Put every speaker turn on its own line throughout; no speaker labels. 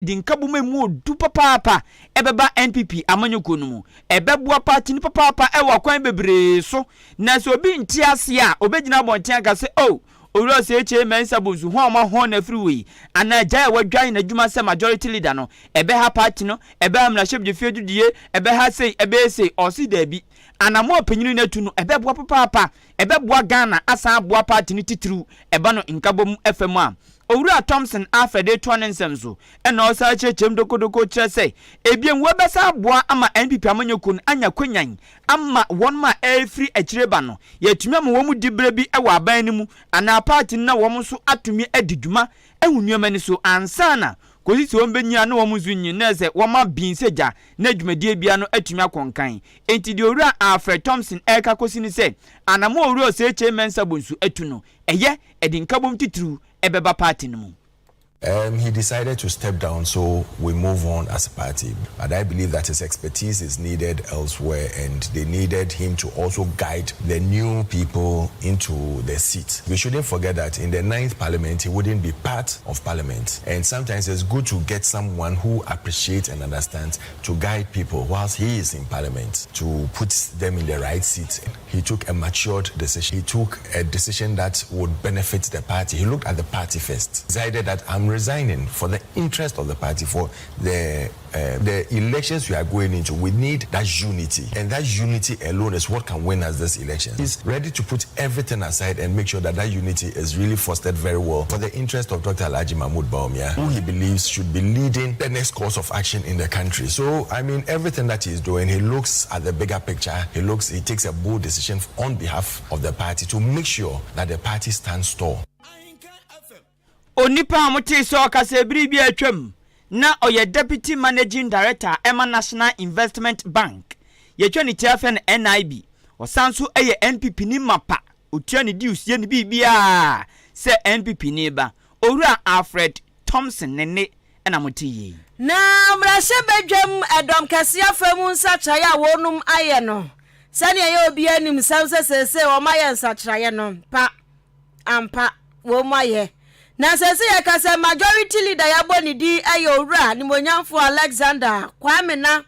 dinkabume mu du papa ebeba NPP amanyoko no mu ebeboa party ni papa ewa kwan bebre so na so obi ntiase a obegina bonten aka se oh owura se eche mensa bozu ho ma ho na freeway ana jaya wadwan na dwuma se majority leader no ebe ha party no ebe amna shebje fiedudie ebe ha sei ebe sei osi dabi ana mo opanyinu na tu no ebe boa papa ebe boa Ghana asa aboa party ni titru eba no nkabom FM a owura Thompson afede tonensemzo ena osa chechem dokodoko kire sei ebien wo besa aboa ama NPP amanyokun anya kwanyan ama won ma free achireba no yetumi am wo mu dibre bi ewa aban ni mu ana party na wo mu so atumi adidwuma ehunnuama ni so ansana kozi se won benya na wo mu zunyi na se wo ma binseja na dwumadie bia no atumi akonkan enti de owura Alfred Thompson eka kosi ni se anamo owura se eche mensa bonsu atu no eye edinkabom titru ebeba party no mu.
He decided to step down, so we move on as a party. But I believe that his expertise is needed elsewhere, and they needed him to also guide the new people into the seat. We shouldn't forget that in the 9th Parliament, he wouldn't be part of Parliament. And sometimes it's good to get someone who appreciates and understands to guide people whilst he is in Parliament, to put them in the right seat. He took a matured decision. He took a decision that would benefit the party. He looked at the party first. Decided that I'm resigning for the interest of the party, for the elections we are going into. We need that unity, and that unity alone is what can win us this election. He's ready to put everything aside and make sure that that unity is really fostered very well for the interest of Dr. Alhaji Mahmoud Bawumia, who he believes should be leading the next course of action in the country. So, I mean, everything that he's doing, he looks at the bigger picture. He takes a bold decision on behalf of the party to make sure that the party stands tall.
Onipa amuti so kasebiri bi atwam na oye deputy managing director Emma National Investment Bank yetwa ni tiafen NIB osanso eye NPP ni mapa otua ni di usie ni bibia se NPP ni ba owura Alfred Thompson nene na muti
na mrashe bedwam Akan Kasiebo nsa chaya wonum aye no sane ye obi anim samse sese o maye nsa chaya no pa ampa wo maye na sese ye kase majority leader ya boni di ayowura ni monyamfo Alexander Kwame na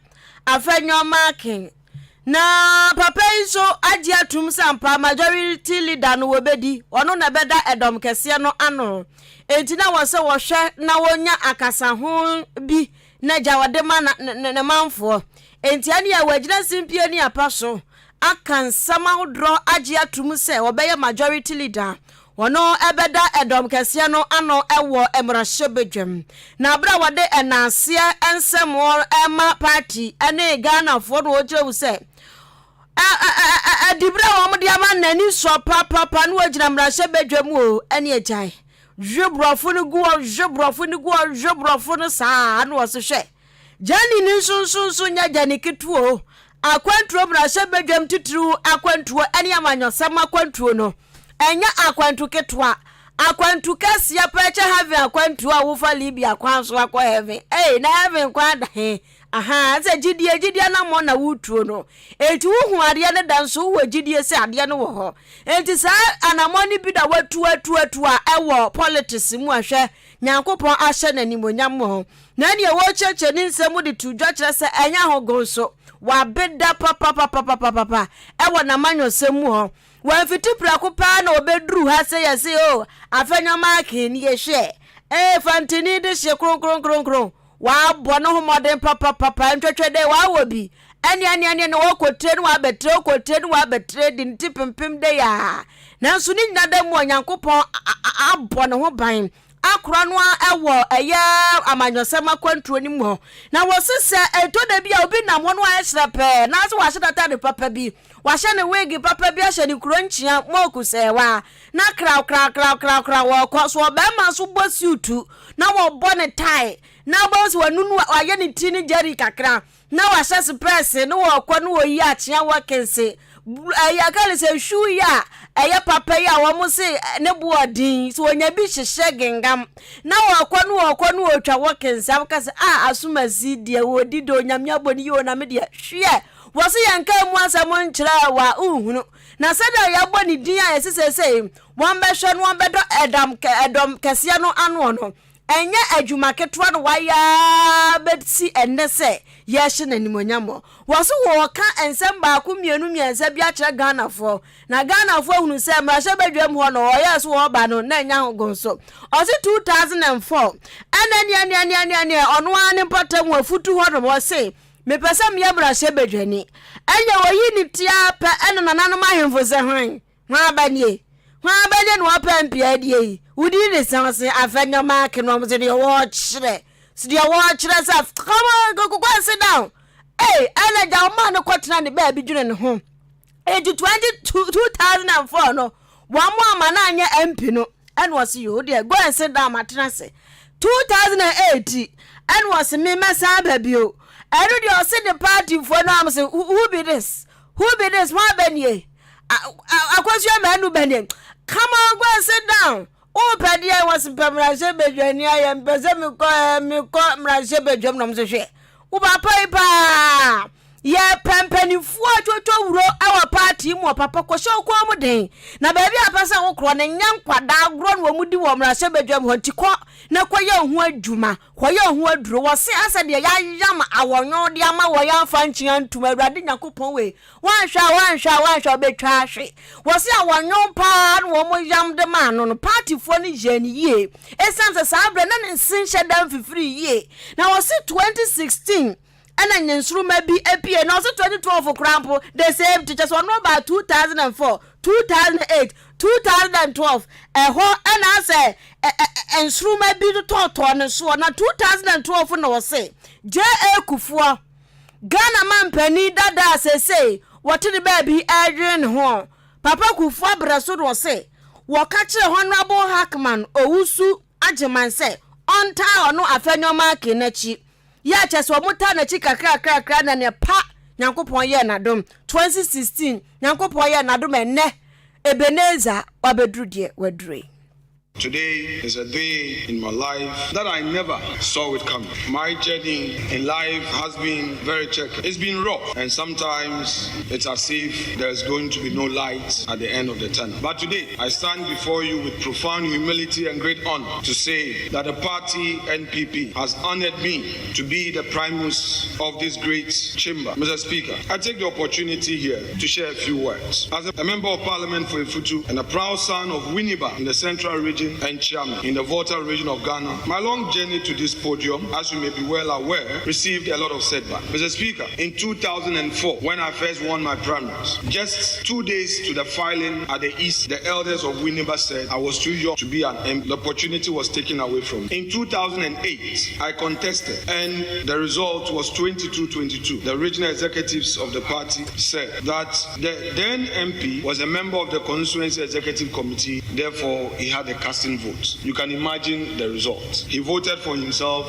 afenyo King na papa iso agi atum sampa majority leader no wobedi ono na beda Akan Kasiebo ano enti na wose wo hwe na wonya akasa ho bi na jawade ma na manfo enti ani ya wagina simpie ni apaso akan sama hodro agi atum se obeye majority leader wono ebeda Akan Kasiebo ano ewo emrahye bedwam na bra wade enase ensemo ema party ene Ghana for no ojewu se adibra wo mo dia ma nani so papa no agina mrahye bedwam o ene ejai jebrofo ni go sa no so hwe jani ni sunsun nya jani ketuo akwantuo mrahye bedwam titru akwantuo ene amanyosam akwantuo no enya akwantu ketwa akwantu kasia peche have akwantu a wo fa Libya kwanso akwa heaven na heaven kwada aha ze gidie na mo na wutuo no enti wo hu ade ne danso wo gidie se ade ne wo ho enti sa anamoni bi da watu a ewo politics mu ahwe nyankopon ahye nanimonyam ho na ne wo cheche ni nsemu de tudwa kire se enya ho gonso wa beda papa ewo na manyosem ho wa fiti prako pa na obedru ha se yese o afenyo maaki ni yehwe fantini de hye kron wa bono ho modern papa ntwetwe de wa wobi ene no wakotre no wa betre din tipempem de ya nanso ni nyada mu onyankopon abono ho ban akura no ewo eye amanyosem akwantuo ni mu na wosese etoda bia obi na mo no ayesrepe na so wahye de papa bi wahye ne wigi papa bi ahye ni kronchia moku sewa na kra wo kwaso be ma so bosiutu na wo bone tai na boss wanunu aye ni tini jeri kakra na wahye spress no wo kwa no yi achia wakense aya kale se shu ya aya papa ya wo mo se ne buodin so onya bi hyehye gengam na wakwa no otwa wakense abukase asumasi de wodi do nyamya boni yo na me de hwe wose yanka mu asamo nkyira wa uhunu na sada ya boni din a yesesese won behwe no bedo Akan Kasiebo ano enye adwuma ketwa no waya betsi enne se ye hye nanimonyamo waso wo ka ensem ba ko mienu miensa bi a kire Ghanafo na Ghanafo hunu se mrahye badwam ho no oya so wo ba no na nya hogonso osi 2004 ene ono ane patam afutu ho no se mepese me mrahye badwani enye woyi ni tia pe ene nananom ahemfo se hwan abanie no apampia die udi ne sanse afanya mark no mo se de watch re sa come on go sit down ana ja ma no kwatena ne ba bi dwene ne ho age 2004 no wa mo ama na anya MP no and was you there go and sit down matena se 2008 and was me mesa ba bio ero de o se the party for no am say who be this what benie akwasua manu benie come on go and sit down o pedia was pemrashe bedwani ayem pese me ko mrashe bedwam no mse hwe wo ba pa ye pempanifu atwotwo wuro awa party mu papa ko hwe ko mu den na ba bia pasa wo kro ne nyankwada agro no mu di wo mrashe bedwam ho tikọ na koye ho adwuma koye ho aduro wo se asa de ya yam awonyo de ama wo ya fa nchia ntuma awrade nyakopon we wanhwa betwa hwe wo se awonyo pa no wo mo yam de ma no party fo ni jeni ye esanse sabre na ne nsinhye dan fifiri ye na wo se 2016 ana nyensruma bi apie na wo se 2012 krampo the same teachers one about 2004 2008 2012 ho ana say ensruma bi to ne so na 2012 na wo se JA Kufuor Ghana man pani dada say what the baby adwen ho papa Kufuor braso do say wo ka kire honorable Hackman owusu ageman say onta ono afenyo mark nachi ya cheso muta nachi kakra na ne pa nyankopon ye nadom 2016 nyankopon ye nadom enne Ebenezer wabedrude wadure.
Today is a day in my life that I never saw it coming. My journey in life has been very checkered. It's been rough, and sometimes it's as if there's going to be no light at the end of the tunnel. But today, I stand before you with profound humility and great honor to say that the party NPP has honored me to be the primus of this great chamber. Mr. Speaker, I take the opportunity here to share a few words. As a member of Parliament for Ifutu and a proud son of Winneba in the Central Region and chairman in the Volta region of Ghana, my long journey to this podium, as you may be well aware, received a lot of setback. Mr. Speaker, in 2004, when I first won my primaries, just 2 days to the filing at the East, the elders of Winneba said I was too young to be an MP. The opportunity was taken away from me. In 2008, I contested, and the result was 22-22. The regional executives of the party said that the then MP was a member of the constituency executive committee, therefore he had a casting vote. You can imagine the result. He voted for himself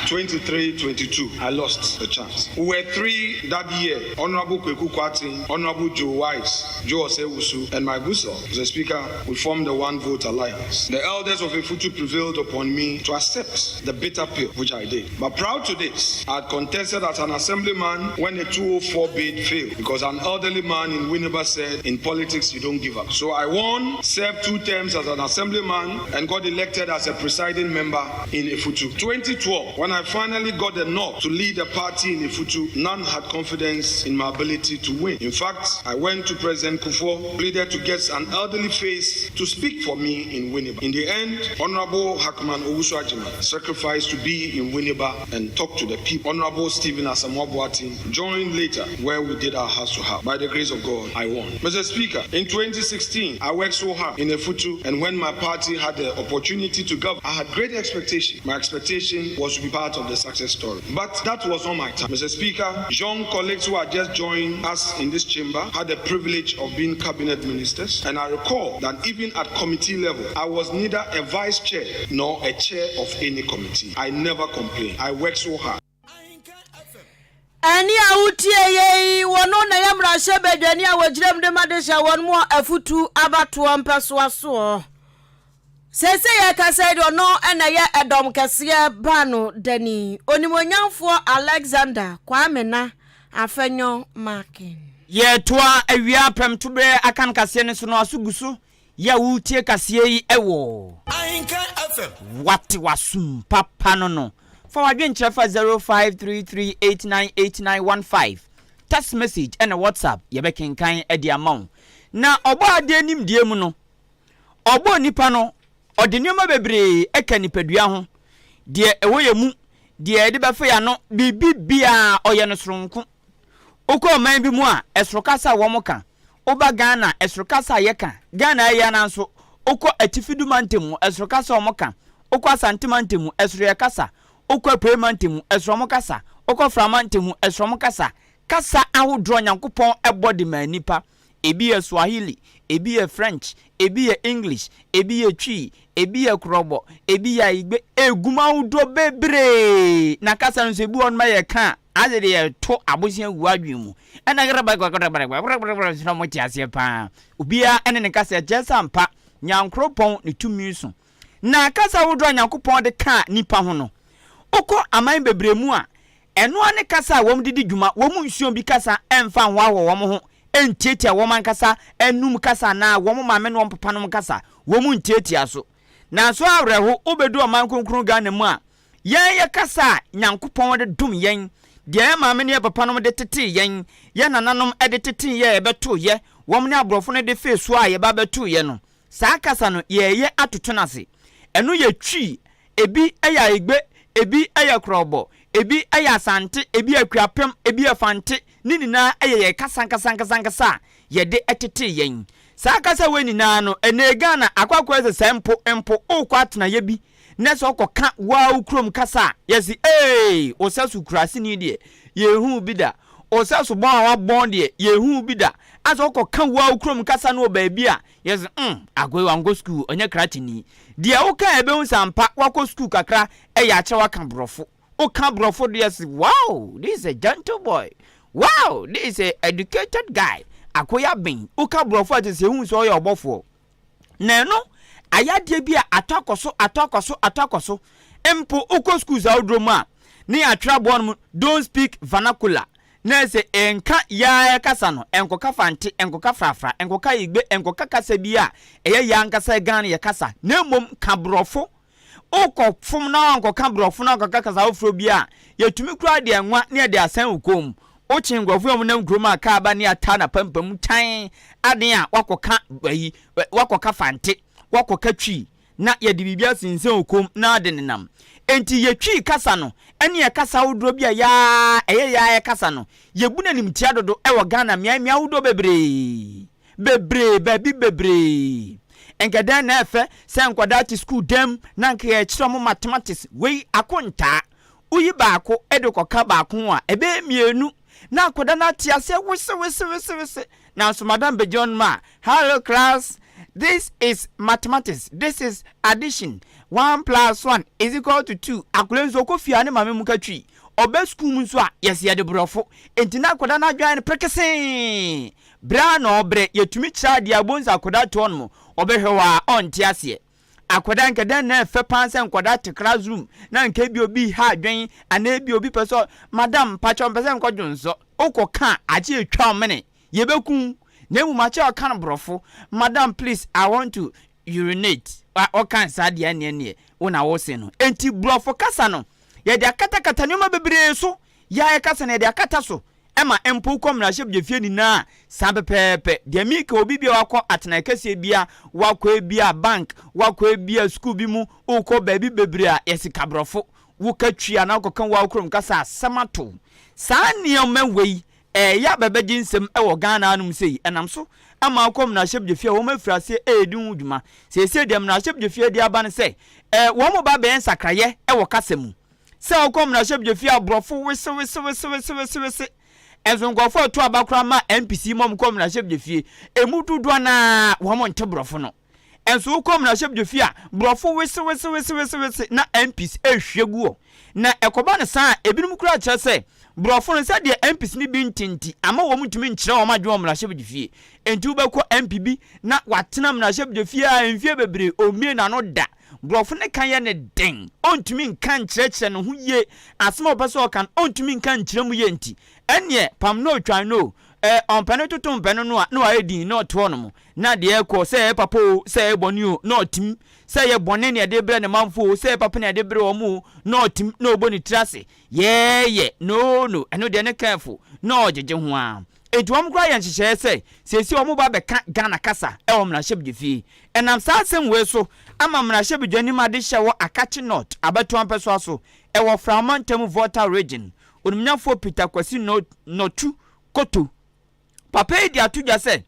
23-22. I lost the chance. We were three that year: Honorable Kweku Kwati, Honorable Joe Wise, Joe Osewusu, and my good self. Mr. Speaker, we formed the One Vote Alliance. The elders of Ifutu prevailed upon me to accept the bitter pill, which I did. But proud to this, I had contested as an assemblyman when the 204 bid failed, because an elderly man in Winneba said, in politics you don't give up. So I won, served 2 terms as an assemblyman, and got elected as a presiding member in Ifutu. 2012, when I finally got the nod to lead a party in Ifutu, none had confidence in my ability to win. In fact, I went to President Kufuor, pleaded to get an elderly face to speak for me in Winneba. In the end, Honorable Hackman Owusu Agyemang sacrificed to be in Winneba and talk to the people. Honorable Stephen Asamoah Boateng joined later, where we did our house to house. By the grace of God, I won. Mr. Speaker, in 2016, I worked so hard in Ifutu, and when my party had the opportunity to govern, I had great expectation. My expectation was to be part of the success story. But that was not my time. Mr. Speaker, young colleagues who had just joined us in this chamber had the privilege of being cabinet ministers. And I recall that even at committee level, I was neither a vice chair nor a chair of any committee. I never complained. I worked so hard.
Ani awutie ye wono na yamra shebedwani awagirem de madesha won mo afutu abato ampeso aso sese ye kasa do no na ye edom kese bano dani onimonyamfo Alexander Kwamena afenyo marking
ye toa awia prem tobre akan kase ne so no asugusu ya wutie kaseɛ yi ɛwɔ
Ahenkan FM
wate wasum papa no for adwenkyerɛ fa 0533898915 text message and WhatsApp yɛbɛkenkan ɛde ama wo na ɔbɔ ade nim die mu no ɔbɔ nipa no ɔde nneɛma bebree ɛka nipadua ho deɛ ɛwɔ yɛ mu deɛ ɛde bɛfa ya no bibia ɔyɛ no soronko okɔ man bi mu a ɛsorokasa wɔ mo ka oba Ghana esrokasa yeka Ghana ya na nso okọ atifidumantemu esrokasa omoka okọ asantemantemu esroyekasa okọ premantemu esromokasa okọ framantemu esromokasa kasa ahodro nyankopon ebodi manipa ebi ye Swahili ebi ye French ebi ye English ebi ye Twi ebi ye Krobo ebi ya Igbe eguma udo bebre na kasa nso ebi won ma ye ka ade de to abosia guadwemu ena graba no motiasie pa obia ene ne kasa jesa mpa nyankropon ne tumi so na kasa wodro nyankopon de ka nipa ho no okọ aman bebremu a eno ane kasa wom didi dwuma wom nsuo bi kasa emfa ho awo wom ho entietia wom ankasa enum kasa na wom maame no papa no kasa wom entietia so na so awreho obedu aman konkron Ghana mu a yen kasa nyankopon de dum yen de maame ne papa no de tete yen ye nananom de tete ye beto ye wom ne abrofo no de fesu a ye ba beto ye no saa kasa no ye atotonase eno ye twi ebi eya Igbe ebi eya Krobo ebi eya Asante ebi akuapem ebi afante ninina ye kasa ye de etete yen saa kasa we nina no ene Ghana akwakwa ese sempo okwa atena ye bi neso okoka wa ukrom kasa yesi osasu kurase ni de yehu bida osasu bon wa bon de yehu bida aso okoka wa ukrom kasa no baabi a yesi agwe wango school onye krati ni de oka ebe unsampa wako school kakra ya achewa kan brofo oka brofo de yesi wow this is a gentle boy wow this is a educated guy akoya ben oka brofo atese hu so ye obofo na no ayade bia atokoso empo uko schools awdroma ni atwrabo no don't speak vernacular na se enka ya kasa no enkoka fante enkoka frafra enkoka Igbe enkoka kasa bia eye ya nkasa Ghana ye kasa na mom kabrofo uko fum na enkoka brofo na enkoka kasa ofro bia yetumi kura de enwa na de asan ukom o chingwofo am na nkroma ka aba ni ata na pampam tan ade a wakoka bayi wakoka fante wakoka twi na yedi bibia sinsen okom na ade nenam enti yetwi kasa no ene ye kasa wodro bia ya eye ya kasa no yebuna nimtia dodo e wo Ghana mia wodo bebre enkadan na efe se nkwada ti school dem na nka ye kire mo mathematics we akonta uyi baako edekoka baako a ebe mienu na akoda na tia se wese na so madam Bejon ma hello class. This is mathematics. This is addition. 1 + 1 is equal to 2. Akulenzo kofia ne mame mukatwi. Obe school mu so a yes ye de brofo. Enti na akoda na adwan prekese. Bra na obre yetumi kira de abonza akoda to no. Obe hwewa onti ase. Akoda nkadan na efe panse nkoda te classroom. Na nke bi obi ha adwan ana bi obi peso madam pacho pese nkodwonso. Okoka aje etwa omene. Yebeku nemu macha kan brofo madam please I want to urinate o kan sadia ne una wo se no enti brofo kasa no ye de akata nyoma bebre so ya kasa ne de akata so ema empo komna shebje fie ni na sabe pepe de mika obi bia wakọ atena kase bia wakọ bia bank wakọ bia school bi mu ukọ baby bebre a yesika brofo wo katwia na kokan wa okrom kasa samato sa nioma wei ya bebeji nsem ewo Ghana anum sei enam so ama akom na hyebje fie wo mafrase edun dwuma se dem na hyebje fie dia ba ne se wo mo ba be nsakraye ewo kasemu se akom na hyebje fie abrofo wese ezongofo to abakra ma NPC mom kom na hyebje fie emududu na wo mo nte brofo no enso kom na hyebje fie brofo wese na NPC ehwegu na ekoba ne sa ebinum kura kire se brofo no se de MPs ni bi ntinti ama wo mutumi nkire wo madwo mra hyebje fie enti ubekọ MPB na watena mra hyebje fie a mfie bebre omie na no da brofo ne kan ye ne den ontumi nkan nkire no hu ye asema obeso kan ontumi nkan nkire mu ye nti ene pam no twan no on penetutum penunu no edi no tono na de ko say papa o say boni o no tim say ye bone ne de bre ne manfo say papa ne de bre o mu no tim no boni trase ye no eno de ne careful no jeje ho a etuom kra ye nhyehyɛ say sesi o mu ba be ka Ghana kasa e wo mra hyebje fi enam sa asem we so ama mra hyebje ni ma de hye wo Akachi North abeto ampeso aso e wo Framantam Volta region onumnyafo Peter Kwasi no tu koto papa idi atuja se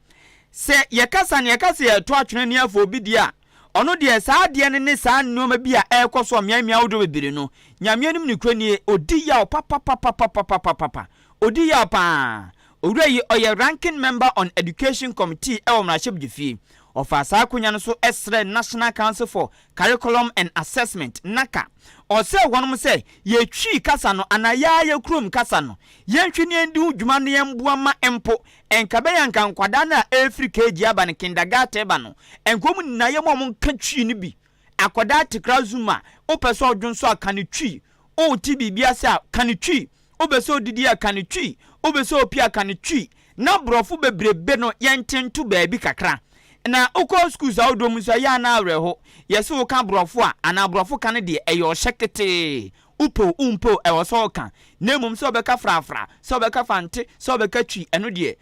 yekasa ne yekasa ye to atwene ne afo bi dia ono de saa de ne saa nnoma bi a ekoso miamia wodo bebire no nyame anim ne kranie odi ya papa odi ya pa owurayi oye ranking member on education committee e wo mraship fie of asakunya no so esre National Council for Curriculum and Assessment naka o se wonum se ye twi kasa no anaya ye krom kasa no ye ntwini endi udwuma no ye mboa ma empo enkabe yanka nkwada na Africa ji aba ne kindergarten ba no enkom na ye mo nka twi ni bi akoda tikra zuma o peso odwonso aka ne twi o ti bibia se aka ne twi o beso didi aka ne twi o beso opi aka ne twi na brofo bebrebe no ye ntentu baabi kakra na uko schools awdom so ya na awreho yeso wo ka brofo a ana brofo ka ne de eyo hyekete upo umpo e wo so ka nemum so be ka frafra so be ka fante so be ka twi eno de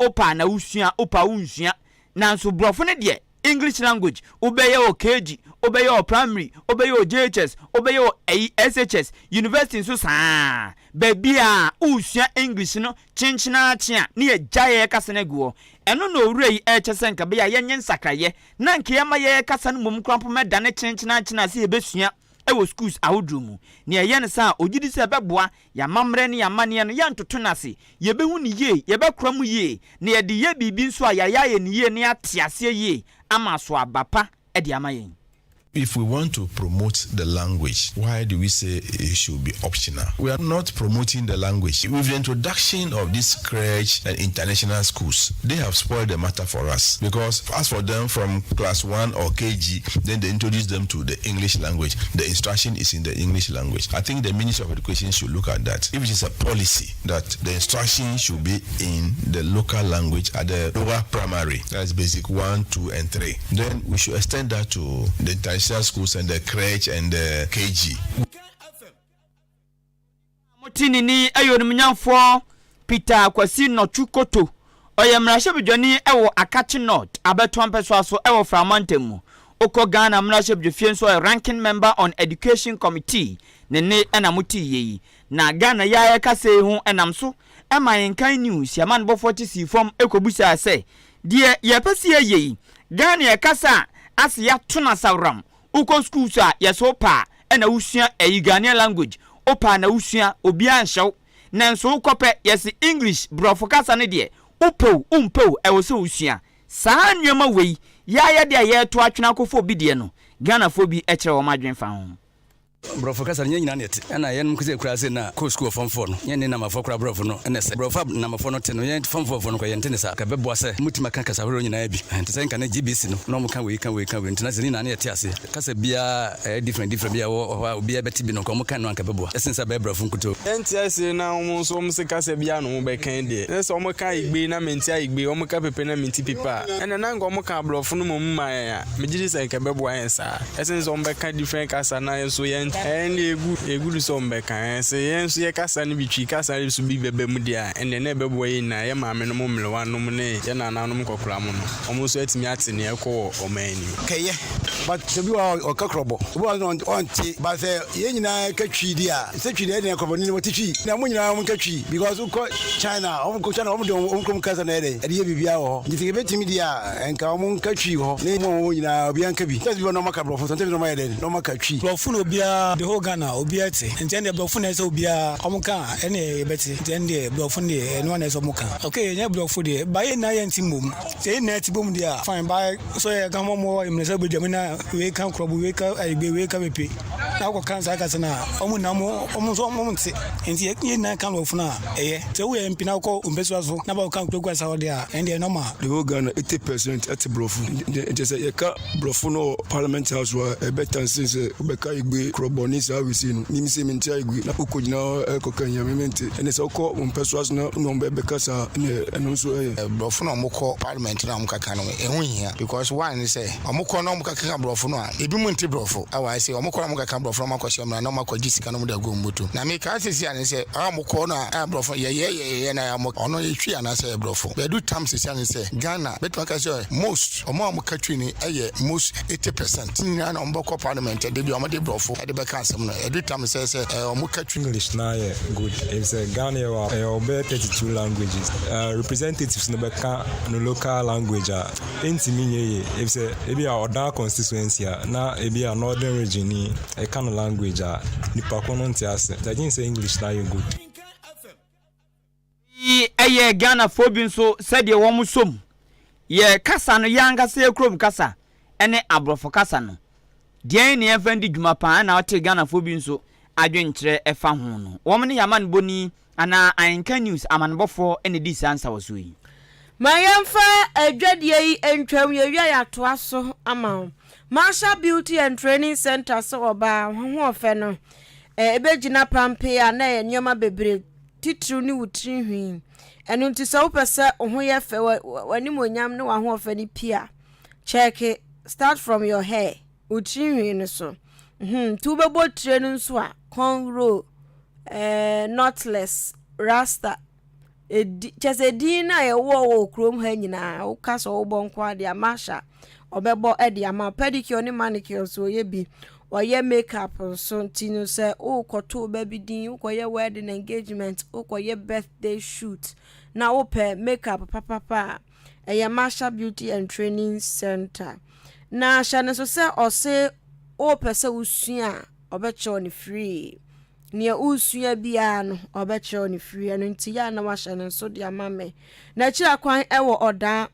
opa na usua opa unsua na so brofo ne de English language obeye o KG obeye o primary obeye o JHS obeye o SHS university so saa baby a usua English no chinchina chia ne ye jaye kasa na guo eno no owurei chese nka be ya yenyen sakraye na nke ya maye kasa no mum krampo meda ne chinchina china se ebesua ewo schools awodrumu ne ye ne sa ogidi se beboa ya mamre ne ya mane no ya ntoto nase ye behu ne ye ye bekram ye ne ye de ye bibi nso a ya ye ne ye ne atiase ye ama so abapa e de amayen.
If we want to promote the language, why do we say it should be optional? We are not promoting the language. With the introduction of these crèche and international schools, they have spoiled the matter for us. Because as for them from class 1 or KG, then they introduce them to the English language. The instruction is in the English language. I think the Ministry of Education should look at that. If it is a policy that the instruction should be in the local language at the lower primary, that's basic 1, 2, and 3, then we should extend that to the international schools and the crèche and the KG.
Motini ni ayonumnyafo Peter Kwasi no Chukoto oyemrashe bidwani ewo Akachi North abeto ampeso aso ewo Framantam oko Ghana mrashe bidwafie so ranking member on education committee ne enamuti yeyi na Ghana ya kase hu enamso Ahenkan news yaman bo 40 form ekobusa ase die yepese yeyi Ghana ya kasa as ya tuna sawram uko schools a yeso pa ena usua Ghanaian language opa na usua obi anhyew nanso ukope yes English brofo kasa ne de upo umpo e wo se usua saa nwema wei ya de ye to atwena kofo bi de no Ghana fo bi e kire wo madwen fa ho
brofo kasa nyina net na yen mkuse kura se na ko school form 4 no yen na mafo kura brofo no ene se brofo na mafo no te no yen form 4 no ko yen tene sa ka bebo se mutima kan kasa horo nyina bi ente se kan GBC no no mo kan we ntena se ni na te ase kasa bia different bia wo bia beti bi no ko mo kan no an ka bebo esensa be brofo nkuto
ente ase na mo so mo se kasa bia no mo be kan de se mo kan igbe na menti igbe o mo ka pepe na menti pipa ene na ngo mo kan brofo no mo mma ya megidi se ka bebo ayen sa esensa mo be kan different kasa na so yen and egulu so mbeka se yenso ye kasa ni bitwi kasa so bi bebe mu dia ene na bebo yi na ye maame no mo mlewa no mu ne ye na nanom kokora mu no omo so atimi ate ne ekọ omani
keye but se bi wa okakrobo bo on ti ba se ye nyina katwi dia se twi dia ne kobo ni mo twi na mo nyina mo katwi because uko China o ko China o mo ko kasa na ede ye bibia ho nti ke betimi dia enka o mo katwi ho ne mo nyina obi anka bi se bi no makabro fo so no ma ede no makatwi
profo no bia the whole Ghana obiate ntende blofo na so bia omuka ene beti ntende blofo ne no na so muka okay nya blofo de ba ye na ye ntimum say na tibom dia fine ba so ye ga momo imnesa bedwam na we kan krobo we ka agbe we ka pepe na ko kan sa ka sana omu na mo omu so omu nti enti ye na kan blofo na eye te we mpi na ko umbeso aso na ba kan krogo sa ode a ende no ma
the whole Ghana 80% at blofo je say ye ka blofo no parliament house wa e better since we ka igbe bɔne saa wesi no nim sɛ mente agui na wokɔgyina ɛkɔka nyamement ɛne sɛ wokɔ mpɛ so ase na wone ɔmbɛbɛka saa ne ɛno nso ɛyɛ
brɔfo no ɔmokɔ parliament na ɔmokaka no ɛho hia because one is sɛ ɔmokɔ na ɔmokaka brɔfo no a ebi mu nte brɔfo awɔ sɛ ɔmokɔ na ɔmokaka brɔfo no ɔmakɔhyɛ mmara na ɔmakɔgye sika no mu da go mmoto na meka sɛsi ane sɛ ɔmokɔ no a brɔfo yɛyɛ na ɔno yɛtwi anasɛ brɔfo bɛdu tam sɛsi ane sɛ Ghana bɛtuma ka sɛ most ɔmo a ɔmoka twi ni ɛyɛ most 80% nyinaa na ɔmbɔkɔ parliament de bi ɔmode brɔfo ɛde bɛka asɛm no ɛdu tam sɛ ɔmoka twi
English na good if say Ghana over 32 languages representatives no bɛka no local language a entimi nye if say ebi a oda constituency na ebi a northern region ni ɛka no language a nipa ko no ntiase I think say English na good
ɛyɛ Ghana phobia nso sɛdeɛ wɔn som yɛ kasa no yanga se krom kasa ɛne abrofo kasa no deɛ ne yɛfa ndi dwuma paa na ɔte Ghana phobia nso adwenkyerɛ ɛfa ho no wɔn ne yaman boni ana Ahenkan news amanbɔfo ɛne di sansa wɔ so yi
mayamfa adwadie yi entwam yɛwia yɛatoa so ama Marshall Beauty and Training Center so oba ho ofe no ebegyina pampe a na yɛ nneɛma bebre titru ni wutri hwin ɛno nti sɛ wopɛsɛ ho yɛ fɛ wani monyam ne wa ho ofe ni pia check it start from your hair wutri hwin no so tu bebo tre no nso a cornrow knotless rasta chese din na ye wo krom ha nyina wo ka so wo bonko ade amasha obebo ede ama pedicure ni manicure so ye bi oye makeup so ntinu se wo koto ba bi din wo koye wedding engagement wo koye birthday shoot na wo pe makeup papa eye Marshall Beauty and Training Center na shane so se ose wo pese usua obeche on free nia usua bia no obeche on free no nti ya na wahye no so de amame na kira kwan ewo oda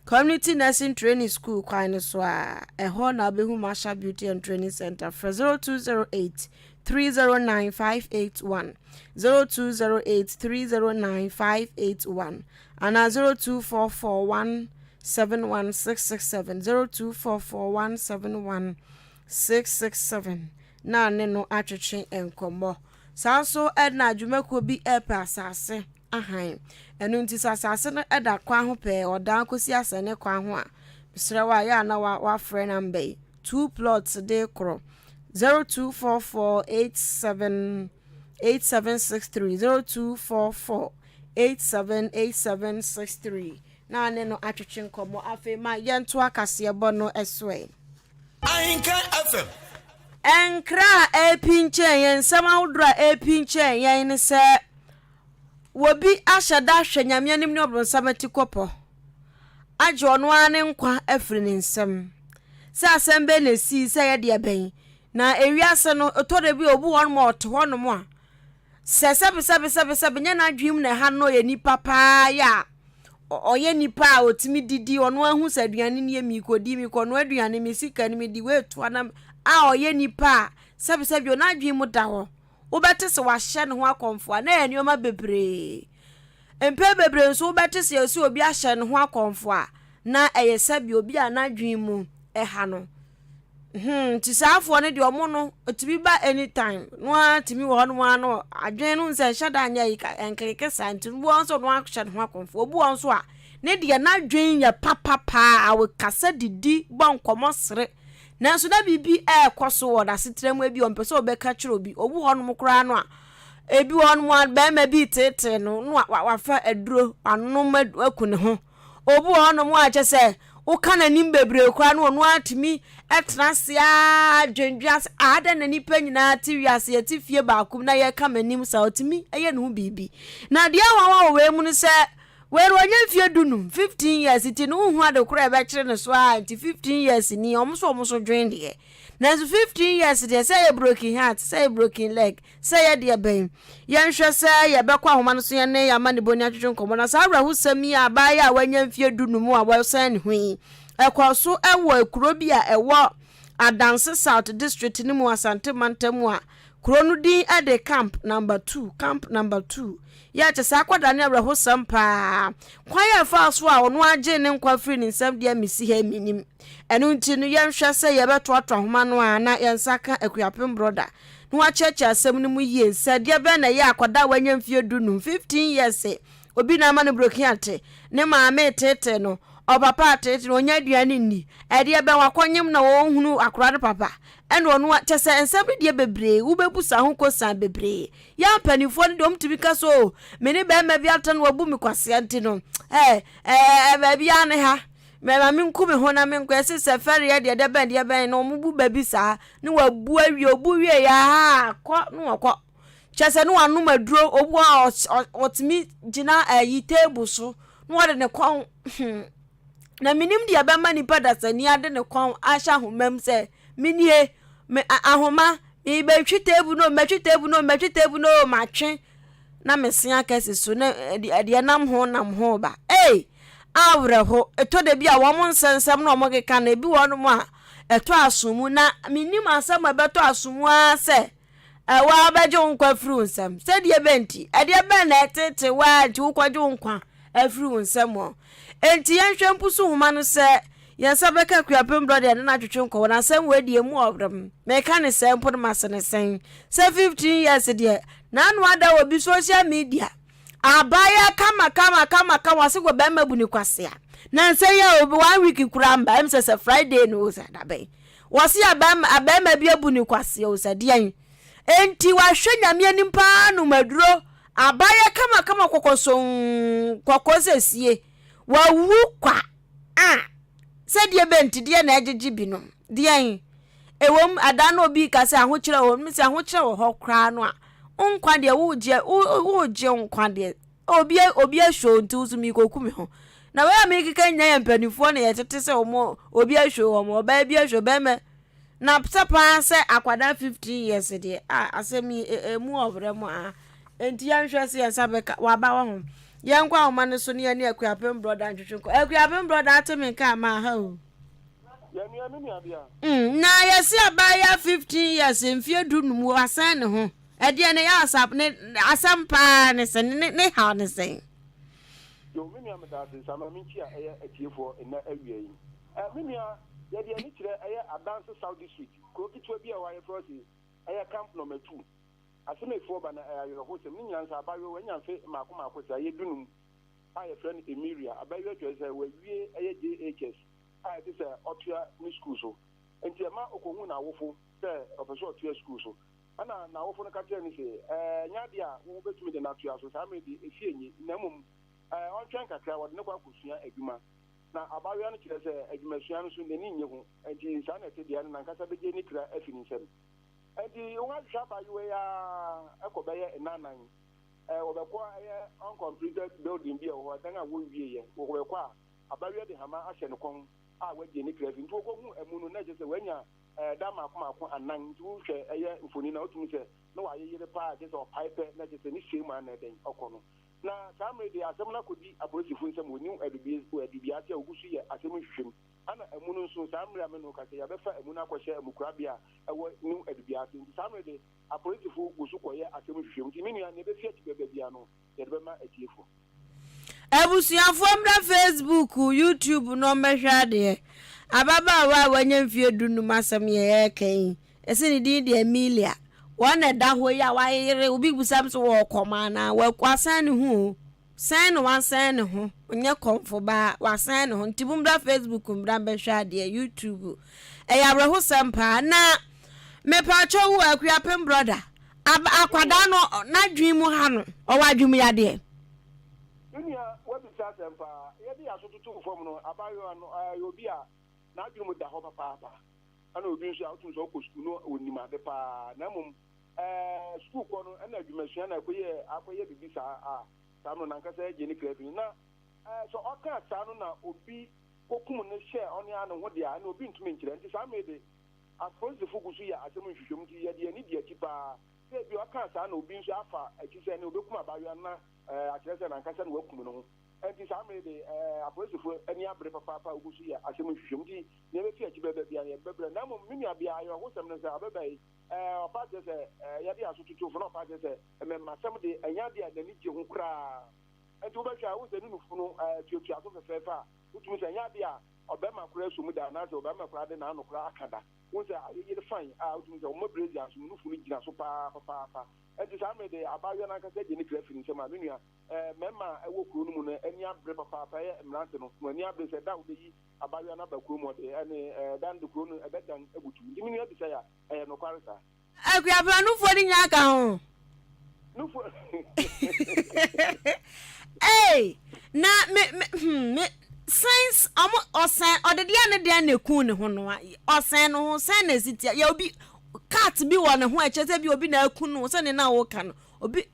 Community Nursing Training School kwan no so a eho na behu Marshall Beauty and Training Center for 0208 309 581 0208 309 581 and 0244 171 0244 171 na ne no atwetwe enkomo sanso edna adwumako bi epe asase ahan enu nti asase no eda kwa ho pe odan kosi asane kwa ho a bisrewa ya na wa frɛ number 2 plots de kro 0244 8763 0244 na ne no atwetwe enkomo afi ma yento akasiebo no eswe
Ahenkan FM
Enkra epinche yen sama udra epinche yen se wobi ahyada hwanyame anim ne obronsam tikopo aje ono ane nkwa afiri ne nsam se asembe na si se ye de ben na ewiase no otode bi obu won mo oto won mo a se sebe nya na adwim na ha no ye nipa pa ya oye nipa a otimi didi ono ahu saduane ne mi kodi mi kono aduane mi sika ne mi di wetu anam a oye nipa sebe ona adwin mu da ho wobete se wahye ne ho akomfo na enioma bebre empe bebre nso wobete se esi obi ahye ne ho akomfo a na eye sebe obi a na adwin mu eha no ti saafo ne de omo no otibi ba anytime no atimi wo no ano adwen no nse hyada anya yi enkeke santi wo nso no ahye ne ho akomfo obu won so a ne de na adwen ya papa awe kasa didi bonkomo sere nanso da bibi ekoso wo da setrem abi on pese obeka kire obi obu ho no kra no a ebi won mo ba ma bi tete no no wafa aduro anom akune ho obu ho no mo a chese wo kana nim bebre kra no no atimi etrasia dwendwas ada na nipa nyina ti wiase yati fie ba akum na ye kama nim sa otimi eye no bibi na dia wa we mu no se where wanya fie dunu 15 years iti no hu ade kura be kire no so a 15 years ni omso dwen de na 15 years de say a broken heart say a broken leg say de ben yen hwe say ye be kwa homa no so ye ne ya mane boni atwetwe nkomo na sa awra husami a ba ya wanya fie dunu mu a wo san hui ekwaso ewo ekuro bi a ewo Adanse South District ni mu Asante Mantamu a kuro no din ade camp number 2 ya che sa kwada ne awra hosam pa kwan ya fa so a ono age ne nkwa free ne nsam dia misi ha minim enu nti no yenhwe se yebeto atwahoma no a na yensaka akuapem brother no wacheche asem no mu yie sade be na ye akoda wanya mfie dunu 15 years obi na ma no brokiate ne maame tete no papa tete no nya aduane ni ede be wakonyem na wo hunu akora papa eno no chese ensem de bebre wo bebusa ho kosan bebre ya panifo ne dom tibika so me ne be ma bi ata no wabu mi kwase ante no ba bia ne ha me ma me nku me ho na me nkwese se fere ye de ben no mubu babi sa ne wabu awie obu wie ya ha ko no ko chese no anu maduro obu otimi gina yi table so no wode ne kon na minim de ba mani padasani ade ne kon ahya homam se minie me ahoma me be twitebu no matwe na mesia kese so na de nam ho ba awre ho eto de bia wo mon sensem na omo keka na bi wono mo a eto asomu na minim asam abeto asomu a se wa bejo nkwa fru nsem se de benti ede be na etete wa ji ukwajo nkwa afru nsem o enti yenhwe mpusu homa no se yensa beka kuapem brother na twetwe nkwa na asem we die mu obrem me ka ne se mpo ma se ne sen se 15 years de na anu ada obi social media abaya kama wasigo be mabuni kwasea na nse ya obi 1 week kuramba emse Friday no za dabe wasi abema bi abuni kwasea osadian enti wahwe nyame nimpa no maduro abaya kama kokosesie wawu kwa sedie benti die na agege bi no dian ewom adano obi kase ahokyere wo misi ahokyere wo hokra no a nkwa de wuje nkwa de obi asho nti uzumi kokumi ho na we amekika nya ya mpanifo na yetete se omo obi asho omo ba bi asho be me na psapa se akwada 15 years de asemi emu obre mo enti ya nhwe se ya sabeka waba wo ho yenkwa oma ne so ne ya ne akuapem brother ntwetwenko akuapem brother atemenka ma ha o na yesi abaya 15 years mfie dunum wasan ne ho ede ne ya asap ne asampa ne se ne ha ne se
yo mimi amedade sama minchi atiefo na awie yi mimi ya de ni kire Adance Saudi Street ko kitwa bi a waye process camp number 2 aseme fo ba na ayo hosem ni nyansa abayo wanyanfe mako sa ye dunum aye friend Emilia abayo twese wawie JHS aye this otua ni school so enti ma okohu na awofo se opeso otua school so ana na awofo no katia ni se nyade a wo betumi de na atua so sa me di efienyi na mum on twan kakra wode ne kwa kosua adwuma na abayo no kire se adwumasua no so nani nye ho enti sa na te dia na nkasa beje ni kra afini nsem enti won shaba you ya ekobeye enanan obekwa uncompleted building bi o dan a wo wie ye wo bekwa abayo de hama ahye ne kon a waje ni kra nti wo hu emunu na je se wanya dama akoma anan nti wo hwe mfoni na otumi se na wa yeyere pa je se o pipe na je se ni shema na den okono na samre de asem na kodi apolisifu nsem woni adibiate ogusu ye asem hwehwem ana emunu nso samre ameno kase ya befa emunu akohye emukurabia ewo nu adibiate nti samre de apolisifu gusu koye asem hwehwem nti minu ya ne be fie tibebe bia no ye de be ma atiefo
ebusuafo mra Facebook YouTube no mehwa de ababa wa wanya mfie dunu masem ye kan esini din de Emilia wana da ho ya wa yire obi busam so wo koma na wa kwasan ne hu san no wan san ne hu onye komfo ba wa san ne hu ntibumra Facebook mbra behwa de YouTube ya breho sampa na me pa cho wo akuapem brother akwada no na dwimu ha no o wa dwimu ya de
dunia wabi sa sampa ye bi asotutu fom no abayo no obi a na dwimu da ho papa ana obi nso autum so ko school no onima de pa na mum school kono na adwumasua na akoye bibi sa no nankasa je ni krafin na so oka sa no na obi kokum ne share oni anu ho dia na obi ntumi nkire nti sa mede afonse fugusu ya asem nhwehwem ti ye de ni dia tipa se bi oka sa na obi nso afa akise ne obekum abayo na akirese nankasa na wakum no enti sa mede afonse fu ani abre papa ogusu ya asem nhwehwem ti ne be fi akibebe bia ne bebre na mum mimi abia ayo hosem ne sa abebai opa je se ya dia so tutu fo na opa je se me masem de anya dia na ni je ho kra enti wo behwa wo ze ni nufu no tuatua so fefa utum se anya dia obema kura so mu da na so obema kura de na no kura akada won say aye fine out mu say o mo brazil so mu fu ni gina so pa enti sa me de abayo na ka se je ni kra fini se ma menua mema ewo kuro no mu no ani abre papa ye mrante no ani abre se da wo yi abayo na ba kuro mo de ani dan de kuro no ebedan ebutu ndi menua bi say ya no kware sa
akua bra no fo ni nya ka ho
no fo
hey na me science osan odedia ne dia na ku ne ho no osan no ho san na sitia ya obi cat bi wo ne ho echete bi obi na aku no se ne na wo ka no obi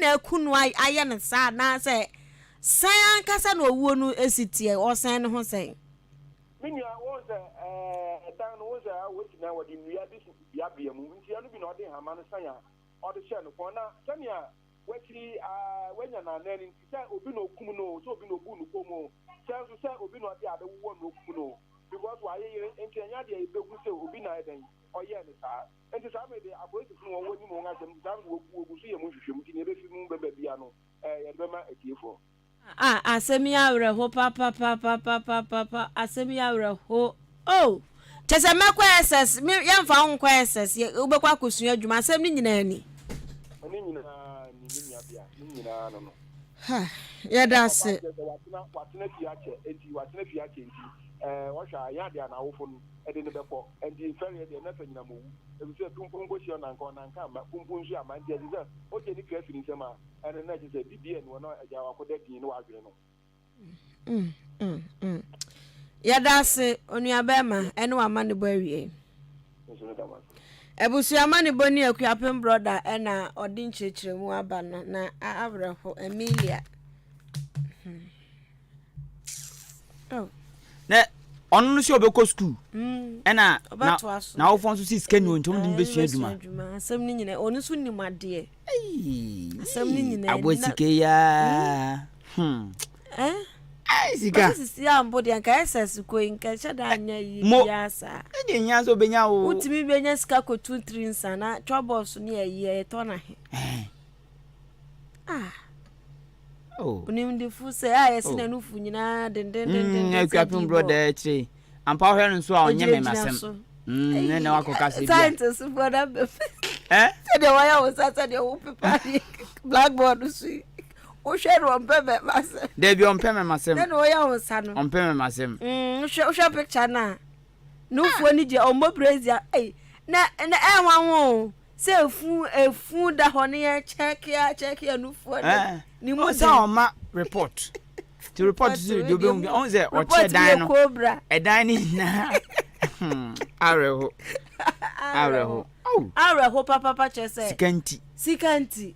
na aku no aye ne sa na se san kasa na owuo no esitia osan ne ho sen
minya wo se dan no wo se woti na wodi nua bi bia bia mu nti anu bi na ode hama no san ya ode hye no ko na sania wati wenya na nani nti se obi na okum no so obi na obu no komo so say obi no dey ade wo no okum no because why you enti anya dey begu say obi na eden oye ne sa enti sa me dey aboyi fun won woni mo nga sem sa wo ogu so ye mo hwehwem nti ne be fi mu beba bia no ye be ma atiefo
asemi awre ho papa asemi awre ho oh chese makwa ss me yamfa ho kwa ss ye obekwa kosua adwuma asem ni nyina ni
nyina no
ha ya dase
watena fiache enti washa ya dia na wofo no ede ne beko enti fere de na fanyina mo ebi se pumpum go shi na nka ma pumpum shi amanje edi se o je ni krafi ni sema ene na je se bibie no na aja wakoda din no wadwene
no ya dase onua bema ene wa mane bo awie ebusu amane bo ni akuapem brother ena odin chechiremu aba no na abrafo Emilia
na onu no se obekọ school ena na ofon so si scan no ntom din besua adwuma
asem ni nyina onu so ni made asem ni nyina
abosike ya sika
sisi ambo de anka ss ko inka chada anya yi yasa
e de nya so benya wo
utimi benya sika ko 2-3 nsana troubles ni ayi to na he unim de fu se yes na nufu nyina den
akuapem brother chi ampa hwe no so a onye me masem na wakoka se bia
scientist brother se de waya wo sa de wo pepa blackboard su o share on pepe masem
de bi on pepe masem
na waya wo sa no
on pepe masem
o share picture na nufu ni je o mo brazil na wanwo se efu da ho ne check ya nufu
ni mo sa ma report to report to the obi on ze o che dan no e dan ni na areho
papa chese sikanti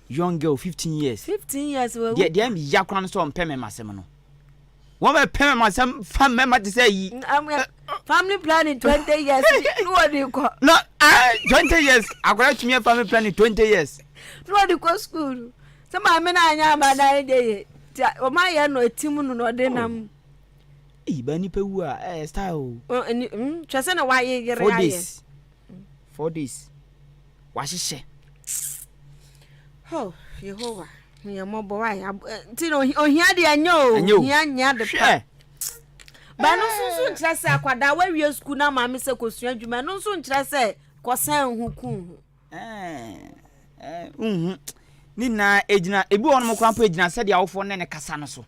young girl 15 years
we
dey am yakran no so on peme masem no wo me peme masem fam me ma te say yi
family planning 20 years no dey ko
no 20 years akwara tumi family planning 20 years
no dey ko school sama me na anya ba na dey o ma ye no etimu no dey nam
ba ni pewu a style
twese na wa ye yere aye
4 days wa hihye
Yehovah me mo bo wa ti no ohia de anyo ohia nya de pa ba no sunsun nkyerese akwada wa wie school na ma me se kosua adwuma no sunsun nkyerese kosan huku
ni na ejina ebi won mo kwampo ejina se de awofo ne kasa no so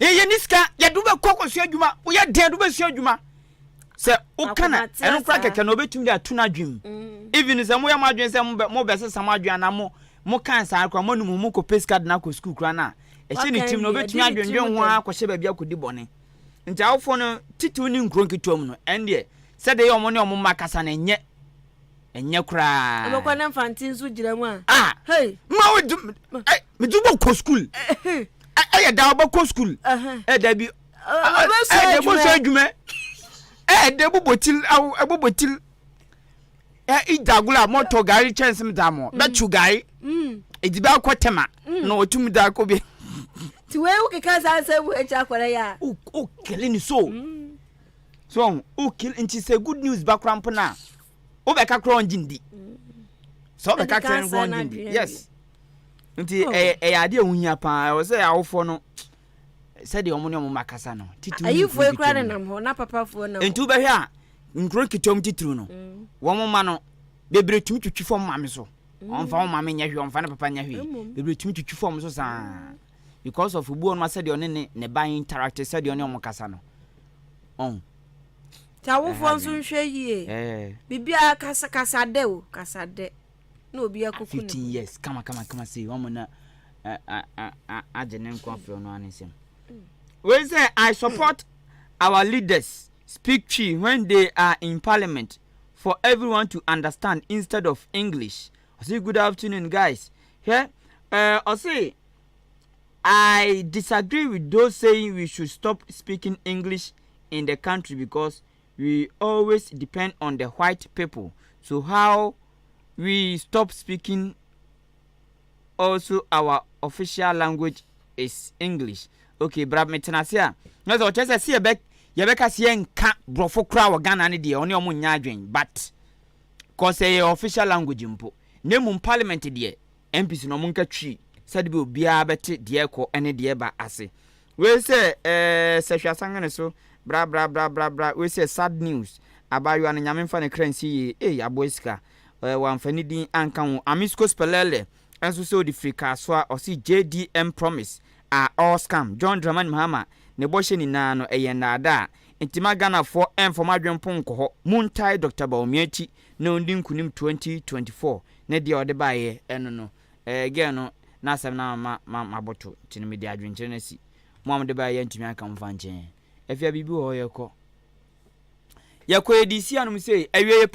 ye niska ya dube kokosua adwuma wo ya den dube sua adwuma se ukana eno kra keke no betum de atuna adwum even se mo ya madwen se mo be se samadwen na mo kan sa akwa mo num mo ko pescard na ko school kra na e se ni tim no betum adwendwen ho akɔhye ba bia kodi bɔne nti awofo no titu ni nkron ketuam no ende se de ye omo ne omo makasa na enye kra
abekwa na fantin so gira mu
hey ma wo me du bo ko school ya da bo ko school da bi de bo so adwuma de bobotil abobotil idagula moto gari chance mdamo betu gari ediba kwotema no otum da ko bi
ti we u keka sa se bu echa kwara ya
o killing so o kill nti say good news background na o be ka kro njindi so be ka kro njindi yes nti ya de ohunya pa o say awofo no said the omo makasa no titru
ayi fo ekura ne nam ho na papa fo na
entu be hwe a nkro kitom titru no wo mo ma no bebre tumi twitwi fo ma me so onfa wo ma me nya hwe onfa na papa nya hwe bebre tumi twitwi fo mo so saa because of ubu on said the one ne ban interact said the one omo kasa no on
ta wo fo nso nhwe yie bibia kasa de o kasa de no obi akokunu
15 years kama say wo mo na agenen kwafro no anisem we say I support our leaders speak Twi when they are in parliament for everyone to understand instead of English. I say good afternoon guys. Here I say I disagree with those saying we should stop speaking English in the country because we always depend on the white people. So how we stop speaking? Also our official language is English. Okay, brab metenasia. No so chese see yebeka see nka brofo kra wo Ghana ne de oni omo nya adwen but cause official language mpo. Nemu parliament de MPs no mo nka twi said be obia bete de ko ene de ba ase. We say sehwa sangane so bra we say sad news about you an nyame mfa ne kransi aboiska wamfani din anka wo amisko spelele enso so di frika so o si JDM promise all scam John Draman Mahama ne bohye ni na no nada intima Ghana for enfoma dwempo nko muntai Dr. Bawumiachi na ondin kunim 2024 ne de ode baaye eno no again no na asem na maboto tini me de adwenkyere na si mo am de baaye ntimi aka mfa nchen afia bibi ho yekọ edisi anum sei awie